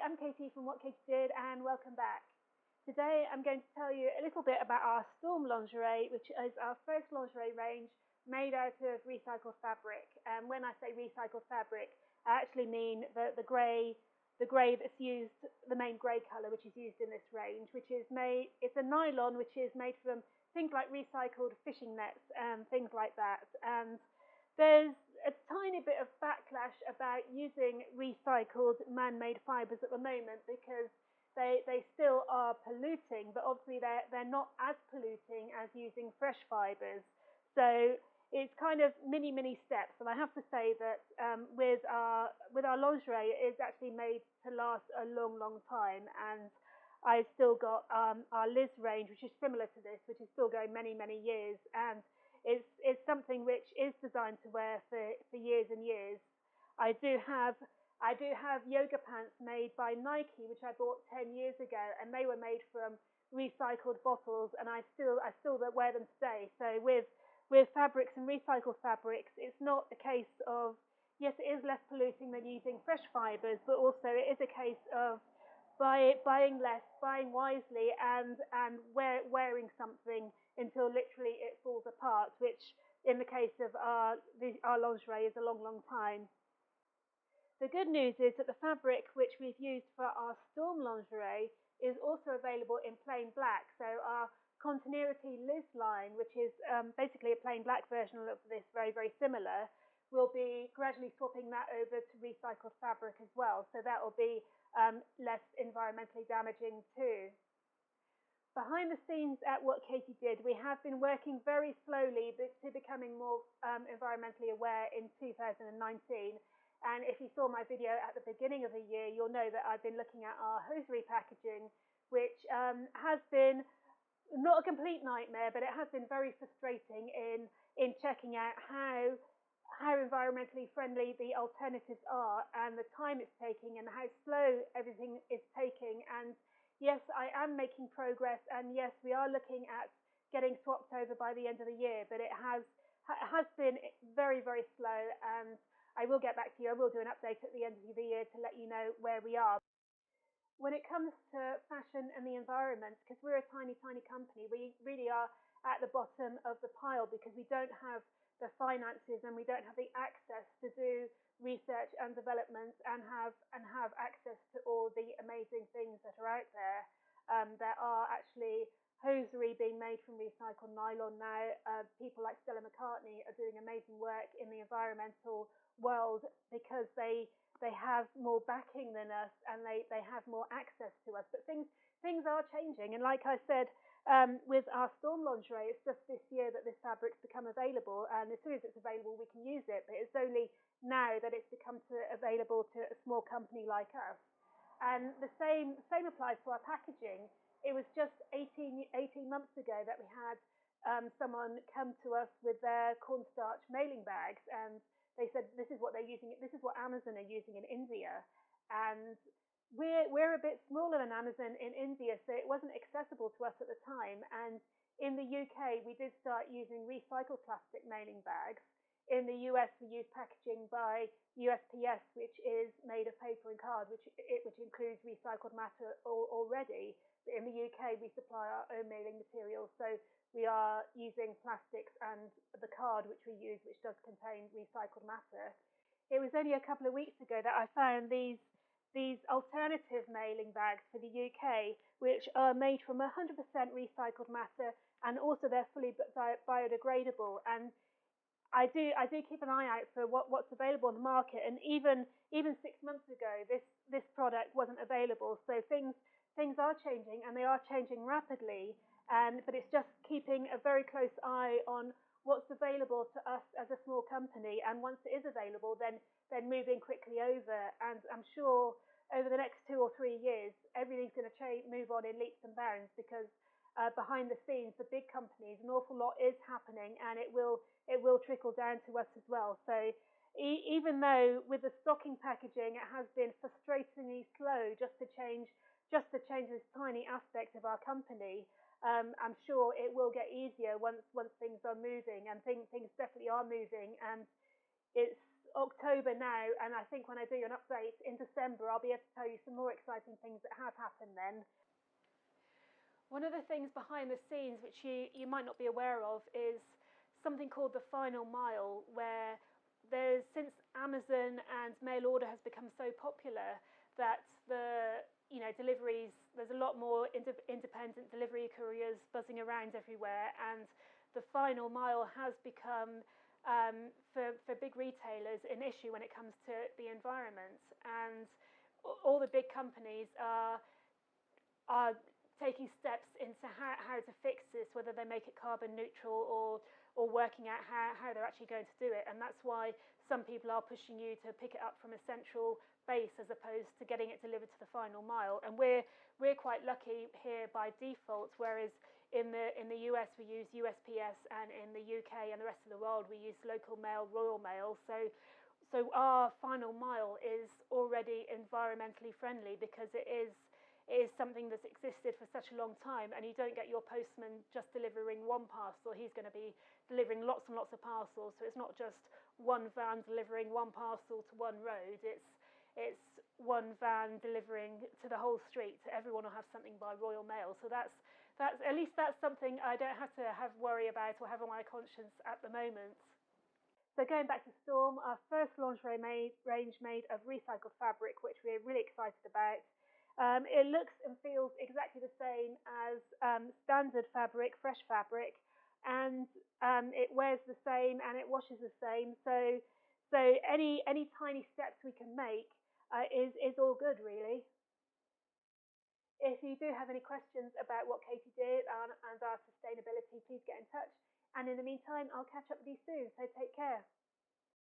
I'm Katie from What Katie Did, and welcome back. Today I'm going to tell you a little bit about our Storm lingerie, which is our first lingerie range made out of recycled fabric. And when I say recycled fabric, I actually mean the grey that's used, the main grey colour which is used in this range, which is made, it's a nylon which is made from things like recycled fishing nets and things like that. And there's a tiny bit of backlash about using recycled man-made fibres at the moment because they still are polluting, but obviously they're not as polluting as using fresh fibres. So it's kind of mini steps, and I have to say that with our lingerie, it is actually made to last a long time. And I've still got our Liz range, which is similar to this, which is still going many years, and it's something which is designed to wear for years and years. I do have yoga pants made by Nike, which I bought 10 years ago, and they were made from recycled bottles, and I still wear them today. So with fabrics and recycled fabrics, it's not a case of, yes, it is less polluting than using fresh fibres, but also it is a case of buying less, buying wisely, and wearing something until literally it falls apart, which in the case of our lingerie is a long time. The good news is that the fabric which we've used for our Storm lingerie is also available in plain black. So our Continuity Liz line, which is basically a plain black version of this, very similar, we'll be gradually swapping that over to recycled fabric as well. So that will be less environmentally damaging too. Behind the scenes at What Katie Did, we have been working very slowly to becoming more environmentally aware in 2019. And if you saw my video at the beginning of the year, you'll know that I've been looking at our hosiery packaging, which has been not a complete nightmare, but it has been very frustrating in checking out how environmentally friendly the alternatives are, and the time it's taking, and how slow everything is taking. And yes, I am making progress, and yes, we are looking at getting swapped over by the end of the year, but it has been very slow, and I will get back to you. I will do an update at the end of the year to let you know where we are. When it comes to fashion and the environment, because we're a tiny company, we really are at the bottom of the pile because we don't have the finances and we don't have the access to do research and development and have access to all the amazing things that are out there. There are actually hosiery being made from recycled nylon now. People like Stella McCartney are doing amazing work in the environmental world because they have more backing than us, and they have more access to us. But things are changing, and like I said, with our Storm lingerie, it's just this year that this fabric's become available, and as soon as it's available, we can use it. But it's only now that it's become available to a small company like us. And the same applies to our packaging. It was just 18 months ago that we had someone come to us with their cornstarch mailing bags, and they said this is what they're using. This is what Amazon are using in India, and we're a bit smaller than Amazon in India, so it wasn't accessible to us at the time. And in the UK, we did start using recycled plastic mailing bags. In the US, we use packaging by USPS, which is made of paper and card, which includes recycled matter already. But in the UK, we supply our own mailing materials, so we are using plastics and the card which we use, which does contain recycled matter. It was only a couple of weeks ago that I found these alternative mailing bags for the UK, which are made from 100% recycled matter, and also they're fully biodegradable. And I do keep an eye out for what's available on the market. And even 6 months ago, this product wasn't available. So things are changing, and they are changing rapidly. But it's just keeping a very close eye on what's available to us as a small company, and once it is available, then moving quickly over. And I'm sure over the next 2 or 3 years, everything's going to move on in leaps and bounds, because behind the scenes, the big companies, an awful lot is happening, and it will trickle down to us as well. So even though with the stocking packaging, it has been frustratingly slow just to change this tiny aspect of our company, I'm sure it will get easier once things are moving, and things definitely are moving. And it's October now, and I think when I do an update in December, I'll be able to tell you some more exciting things that have happened then. One of the things behind the scenes which you might not be aware of is something called the final mile, where since Amazon and mail order has become so popular that deliveries, there's a lot more independent delivery couriers buzzing around everywhere, and the final mile has become for big retailers an issue when it comes to the environment, and all the big companies are taking steps into how to fix this, whether they make it carbon neutral or working out how they're actually going to do it. And that's why some people are pushing you to pick it up from a central base as opposed to getting it delivered to the final mile. And we're quite lucky here by default, whereas in the US we use USPS, and in the UK and the rest of the world we use local mail, Royal Mail. So our final mile is already environmentally friendly because it is something that's existed for such a long time, and you don't get your postman just delivering one parcel. He's going to be delivering lots and lots of parcels, so it's not just one van delivering one parcel to one road. It's one van delivering to the whole street. Everyone will have something by Royal Mail. So that's at least that's something I don't have to worry about or have on my conscience at the moment. So going back to Storm, our first lingerie range made of recycled fabric, which we're really excited about. It looks and feels exactly the same as standard fabric, fresh fabric, and it wears the same and it washes the same. So any tiny steps we can make is all good, really. If you do have any questions about what Katie did and our sustainability, please get in touch. And in the meantime, I'll catch up with you soon, so take care.